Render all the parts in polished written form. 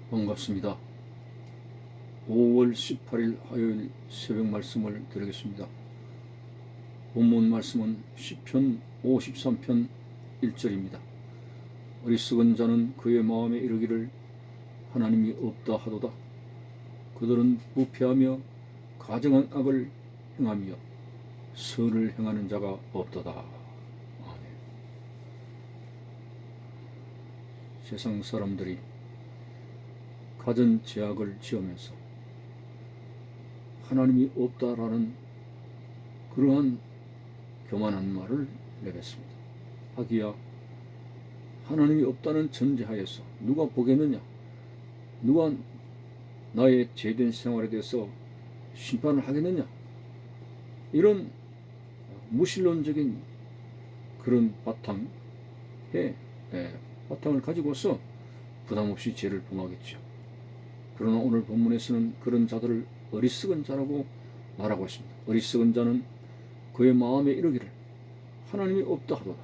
반갑습니다. 5월 18일 화요일 새벽 말씀을 드리겠습니다. 본문 말씀은 시편 53편 1절입니다. 어리석은 자는 그의 마음에 이르기를 하나님이 없다 하도다. 그들은 부패하며 가증한 악을 행하며 선을 행하는 자가 없도다. 아멘. 세상 사람들이 가진 죄악을 지으면서 하나님이 없다라는 그러한 교만한 말을 내뱉습니다. 하기야 하나님이 없다는 전제하에서 누가 보겠느냐? 누가 나의 죄된 생활에 대해서 심판을 하겠느냐? 이런 무신론적인 그런 바탕을 가지고서 부담없이 죄를 범하겠죠. 그러나 오늘 본문에서는 그런 자들을 어리석은 자라고 말하고 있습니다. 어리석은 자는 그의 마음에 이르기를 하나님이 없다 하도다.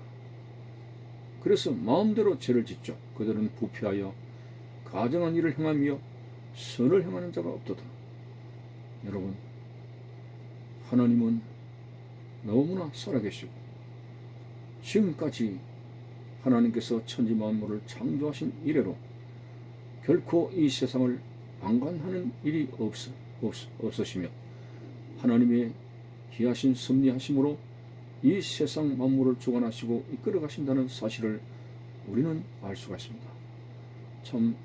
그래서 마음대로 죄를 짓죠. 그들은 부패하여 가증한 일을 행하며 선을 행하는 자가 없도다. 여러분, 하나님은 너무나 살아계시고 지금까지 하나님께서 천지 만물을 창조하신 이래로 결코 이 세상을 방관하는 일이 없으시며 하나님의 귀하신 섭리하심으로 이 세상 만물을 주관하시고 이끌어 가신다는 사실을 우리는 알 수가 있습니다. 참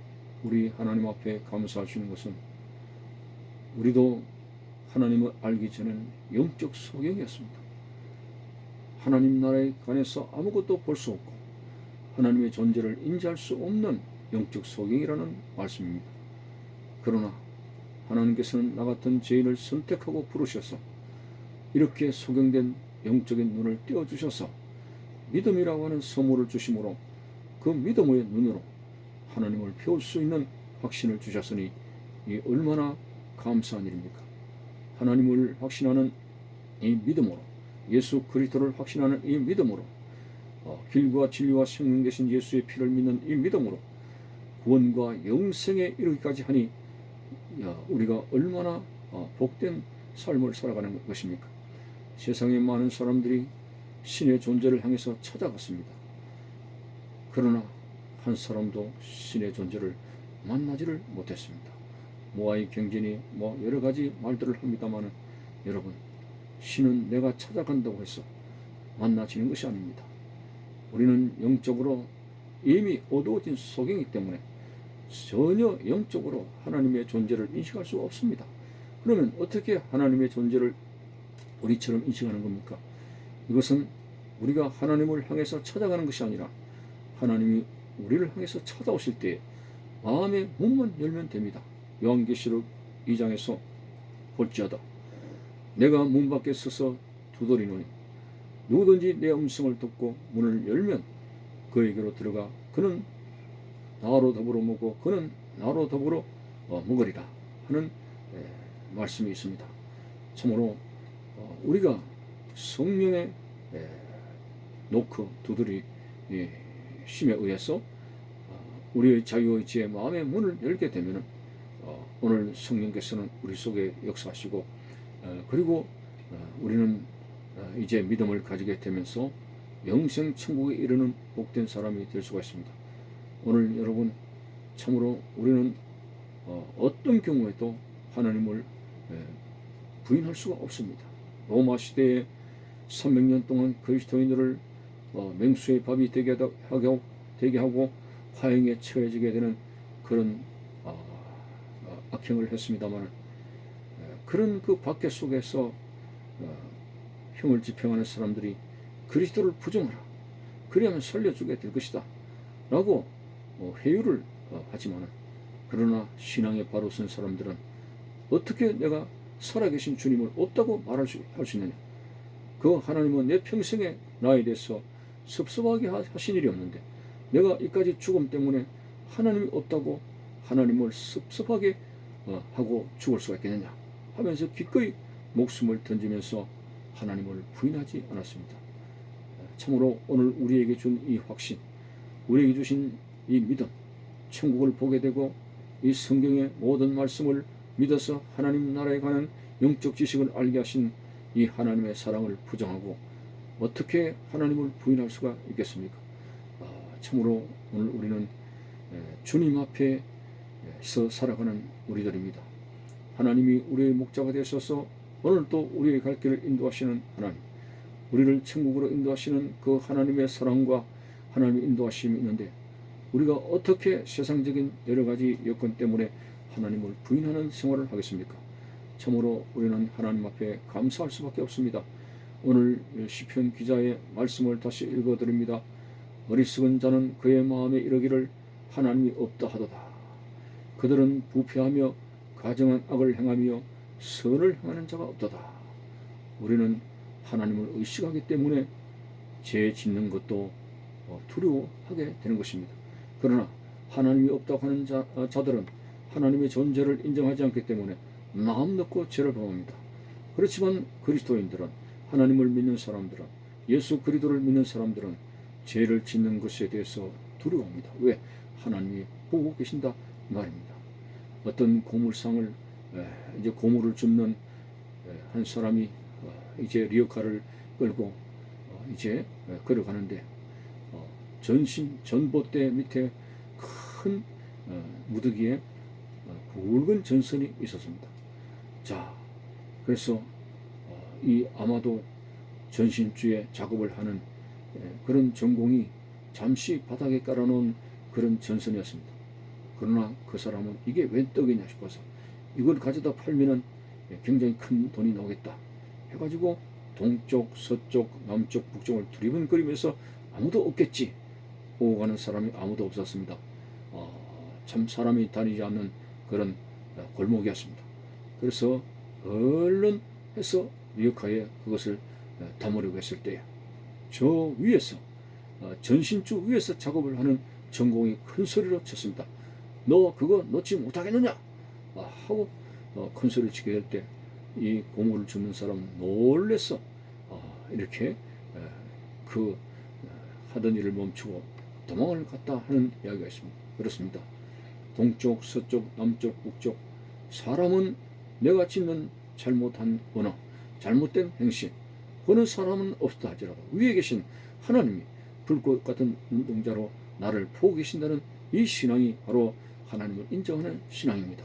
우리 하나님 앞에 감사할 수 있는 것은 우리도 하나님을 알기 전에는 영적 소경이었습니다. 하나님 나라에 관해서 아무것도 볼 수 없고 하나님의 존재를 인지할 수 없는 영적 소경이라는 말씀입니다. 그러나 하나님께서는 나 같은 죄인을 선택하고 부르셔서 이렇게 소경된 영적인 눈을 띄워주셔서 믿음이라고 하는 선물을 주심으로 그 믿음의 눈으로 하나님을 배울 수 있는 확신을 주셨으니 이 얼마나 감사한 일입니까? 하나님을 확신하는 이 믿음으로, 예수 그리스도를 확신하는 이 믿음으로, 길과 진리와 생명 되신 예수의 피를 믿는 이 믿음으로 구원과 영생에 이르기까지 하니 우리가 얼마나 복된 삶을 살아가는 것입니까? 세상에 많은 사람들이 신의 존재를 향해서 찾아갔습니다. 그러나 한 사람도 신의 존재를 만나지를 못했습니다. 모아의 경전이 여러 가지 말들을 합니다만 여러분, 신은 내가 찾아간다고 해서 만나지는 것이 아닙니다. 우리는 영적으로 이미 어두워진 소경이기 때문에 전혀 영적으로 하나님의 존재를 인식할 수가 없습니다. 그러면 어떻게 하나님의 존재를 우리처럼 인식하는 겁니까? 이것은 우리가 하나님을 향해서 찾아가는 것이 아니라 하나님이 우리를 향해서 찾아오실 때 마음의 문만 열면 됩니다. 요한계시록 2장에서 볼지어다 내가 문 밖에 서서 두드리노니 누구든지 내 음성을 듣고 문을 열면 그에게로 들어가 그는 나로 더불어 먹고 그는 나로 더불어 먹으리라 하는 말씀이 있습니다. 참으로 우리가 성령의 노크 두드리 심에 의해서 우리의 자유의지의 마음의 문을 열게 되면 오늘 성령께서는 우리 속에 역사하시고 그리고 우리는 이제 믿음을 가지게 되면서 영생 천국에 이르는 복된 사람이 될 수가 있습니다. 오늘 여러분, 참으로 우리는 어떤 경우에도 하나님을 부인할 수가 없습니다. 로마 시대에 300년 동안 그리스도인들을 맹수의 밥이 되게 하고 화형에 처해지게 되는 그런 악행을 했습니다만 그런 그 박해 속에서 형을 집행하는 사람들이 그리스도를 부정하라, 그리하면 살려주게 될 것이다 라고 회유를 하지만 그러나 신앙에 바로 선 사람들은 어떻게 내가 살아계신 주님을 없다고 할 수 있느냐? 그 하나님은 내 평생에 나에 대해서 섭섭하게 하신 일이 없는데 내가 이까지 죽음 때문에 하나님이 없다고 하나님을 섭섭하게 하고 죽을 수가 있겠느냐 하면서 기꺼이 목숨을 던지면서 하나님을 부인하지 않았습니다. 참으로 오늘 우리에게 준 이 확신, 우리에게 주신 이 믿음, 천국을 보게 되고 이 성경의 모든 말씀을 믿어서 하나님 나라에 관한 영적 지식을 알게 하신 이 하나님의 사랑을 부정하고 어떻게 하나님을 부인할 수가 있겠습니까? 참으로 오늘 우리는 주님 앞에서 살아가는 우리들입니다. 하나님이 우리의 목자가 되셔서 오늘 또 우리의 갈 길을 인도하시는 하나님, 우리를 천국으로 인도하시는 그 하나님의 사랑과 하나님의 인도하심이 있는데 우리가 어떻게 세상적인 여러 가지 여건 때문에 하나님을 부인하는 생활을 하겠습니까? 참으로 우리는 하나님 앞에 감사할 수밖에 없습니다. 오늘 시편 기자의 말씀을 다시 읽어드립니다. 어리석은 자는 그의 마음에 이르기를 하나님이 없다 하도다. 그들은 부패하며 가정한 악을 행하며 선을 행하는 자가 없도다. 우리는 하나님을 의식하기 때문에 죄 짓는 것도 두려워하게 되는 것입니다. 그러나 하나님이 없다고 하는 자들은 하나님의 존재를 인정하지 않기 때문에 마음 놓고 죄를 범합니다. 그렇지만 그리스도인들은, 하나님을 믿는 사람들은, 예수 그리스도를 믿는 사람들은 죄를 짓는 것에 대해서 두려워합니다. 왜? 하나님이 보고 계신다 이 말입니다. 어떤 고물상을 이제 고물을 줍는 한 사람이 이제 리어카를 끌고 이제 걸어가는데 전봇대 밑에 큰 무더기에 굵은 전선이 있었습니다. 자, 그래서 이 아마도 전신주에 작업을 하는 그런 전공이 잠시 바닥에 깔아놓은 그런 전선이었습니다. 그러나 그 사람은 이게 웬 떡이냐 싶어서 이걸 가져다 팔면은 굉장히 큰 돈이 나오겠다 해가지고 동쪽, 서쪽, 남쪽, 북쪽을 두리번거리면서 아무도 없겠지 오고 가는 사람이 아무도 없었습니다. 참 사람이 다니지 않는 그런 골목이었습니다. 그래서 얼른 해서 리어카에 그것을 담으려고 했을 때 저 위에서 전신주 위에서 작업을 하는 전공이 큰 소리로 쳤습니다. 너 그거 넣지 못하겠느냐 하고 큰 소리를 치게 될 때 이 고무를 줍는 사람은 놀래서 이렇게 그 하던 일을 멈추고 도망을 갔다 하는 이야기가 있습니다. 그렇습니다. 동쪽, 서쪽, 남쪽, 북쪽 사람은 내가 짓는 잘못한 언어, 잘못된 행실, 어느 사람은 없다 할지라도 위에 계신 하나님이 불꽃 같은 눈동자로 나를 보고 계신다는 이 신앙이 바로 하나님을 인정하는 신앙입니다.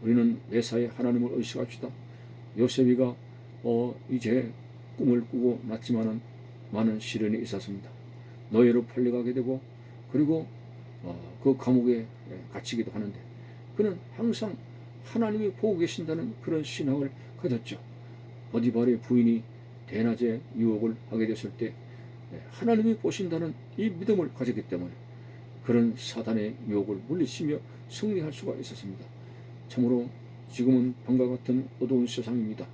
우리는 매사에 하나님을 의식합시다. 요셉이가 이제 꿈을 꾸고 났지만은 많은 시련이 있었습니다. 노예로 팔려가게 되고 그리고 그 감옥에 갇히기도 하는데 그는 항상 하나님이 보고 계신다는 그런 신앙을 가졌죠. 보디발의 부인이 대낮에 유혹을 하게 됐을 때 하나님이 보신다는 이 믿음을 가졌기 때문에 그런 사단의 유혹을 물리치며 승리할 수가 있었습니다. 참으로 지금은 밤과 같은 어두운 세상입니다.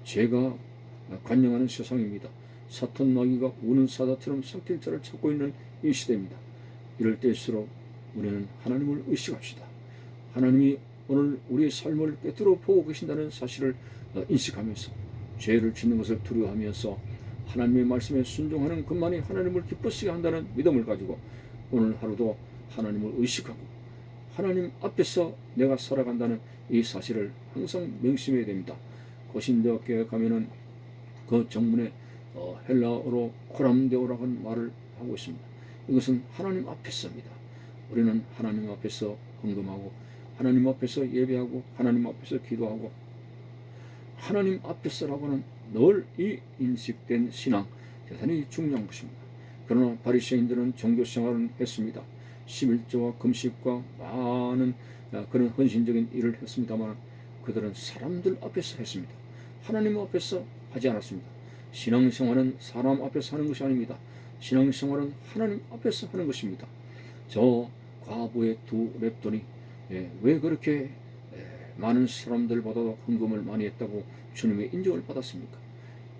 죄가 관영하는 세상입니다. 사탄 마귀가 우는 사자처럼 섞일 자를 찾고 있는 이 시대입니다. 이럴 때일수록 우리는 하나님을 의식합시다. 하나님이 오늘 우리의 삶을 꿰뚫어 보고 계신다는 사실을 인식하면서 죄를 짓는 것을 두려워하면서 하나님의 말씀에 순종하는 것만이 하나님을 기쁘시게 한다는 믿음을 가지고 오늘 하루도 하나님을 의식하고 하나님 앞에서 내가 살아간다는 이 사실을 항상 명심해야 됩니다. 고신대학교에 가면은 그 정문에 헬라어로 코람데오라고 하는 말을 하고 있습니다. 이것은 하나님 앞에서입니다. 우리는 하나님 앞에서 헌금하고 하나님 앞에서 예배하고 하나님 앞에서 기도하고 하나님 앞에서라고는 늘 이 인식된 신앙 대단히 중요한 것입니다. 그러나 바리새인들은 종교생활을 했습니다. 11조와 금식과 많은 그런 헌신적인 일을 했습니다만 그들은 사람들 앞에서 했습니다. 하나님 앞에서 하지 않았습니다. 신앙생활은 사람 앞에서 하는 것이 아닙니다. 신앙생활은 하나님 앞에서 하는 것입니다. 저 과부의 두 랩돈이 왜 그렇게 많은 사람들보다도 헌금을 많이 했다고 주님의 인정을 받았습니까?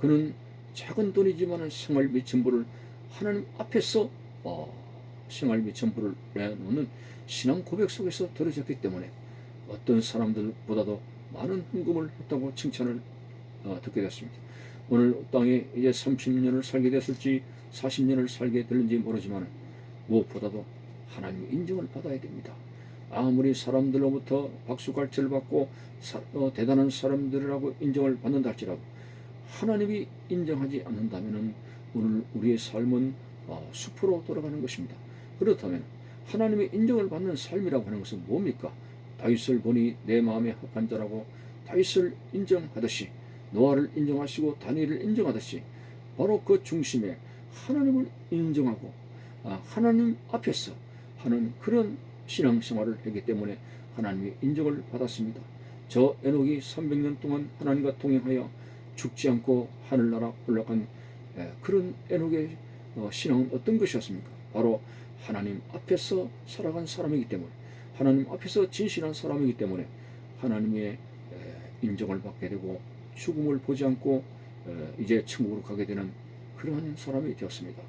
그는 작은 돈이지만 생활 및 전부를 하나님 앞에서 생활 및 전부를 내놓는 신앙 고백 속에서 들어졌기 때문에 어떤 사람들보다도 많은 헌금을 했다고 칭찬을 듣게 됐습니다. 오늘 땅에 이제 30년을 살게 됐을지 40년을 살게 될는지 모르지만 무엇보다도 하나님의 인정을 받아야 됩니다. 아무리 사람들로부터 박수갈채를 받고 대단한 사람들이라고 인정을 받는다 할지라도 하나님이 인정하지 않는다면 오늘 우리의 삶은 숲으로 돌아가는 것입니다. 그렇다면 하나님의 인정을 받는 삶이라고 하는 것은 뭡니까? 다윗을 보니 내 마음에 합한 자라고 다윗을 인정하듯이, 노아를 인정하시고 다니엘을 인정하듯이 바로 그 중심에 하나님을 인정하고 하나님 앞에서 하는 그런 신앙생활을 했기 때문에 하나님의 인정을 받았습니다. 저 에녹이 300년 동안 하나님과 동행하여 죽지 않고 하늘나라 올라간 그런 에녹의 신앙은 어떤 것이었습니까? 바로 하나님 앞에서 살아간 사람이기 때문에, 하나님 앞에서 진실한 사람이기 때문에 하나님의 인정을 받게 되고 죽음을 보지 않고 이제 천국으로 가게 되는 그러한 사람이 되었습니다.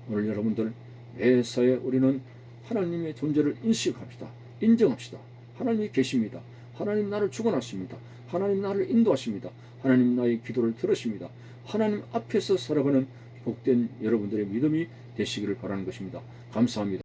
오늘 여러분들 매사에 우리는 하나님의 존재를 인식합시다. 인정합시다. 하나님이 계십니다. 하나님 나를 주관하십니다. 하나님 나를 인도하십니다. 하나님 나의 기도를 들으십니다. 하나님 앞에서 살아가는 복된 여러분들의 믿음이 되시기를 바라는 것입니다. 감사합니다.